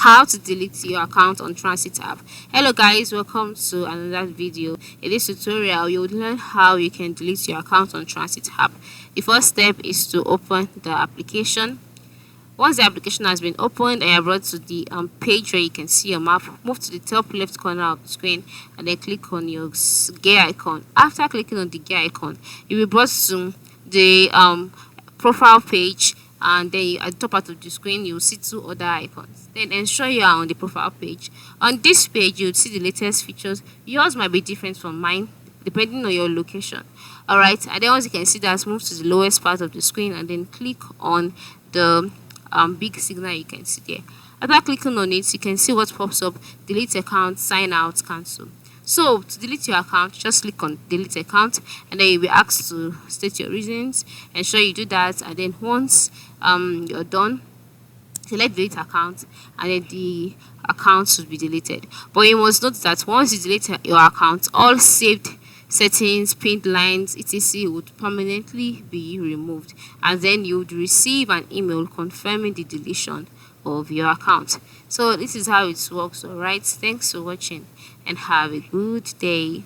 How to delete your account on Transit app. Hello guys, welcome to another video. In this tutorial you will learn how you can delete your account on Transit app. The first step is to open the application. Once the application has been opened and you are brought to the page where you can see your map, move to the top left corner of the screen and then click on your gear icon. After clicking on the gear icon, you will be brought to the profile page, and then at the top part of the screen you will see two other icons. Then ensure you are on the profile page. On this page you will see the latest features. Yours might be different from mine depending on your location. Alright, and then once you can see that, move to the lowest part of the screen and then click on the big signal you can see there. After clicking on it, you can see what pops up: delete account, sign out, cancel. So to delete your account, just click on delete account and then you'll be asked to state your reasons. Ensure you do that, and then once you're done, select delete account and then the account should be deleted. But you must note that once you delete your account, all saved settings, pinned lines, etc. would permanently be removed, and then you would receive an email confirming the deletion of your account. So this is how it works. Alright, thanks for watching and have a good day.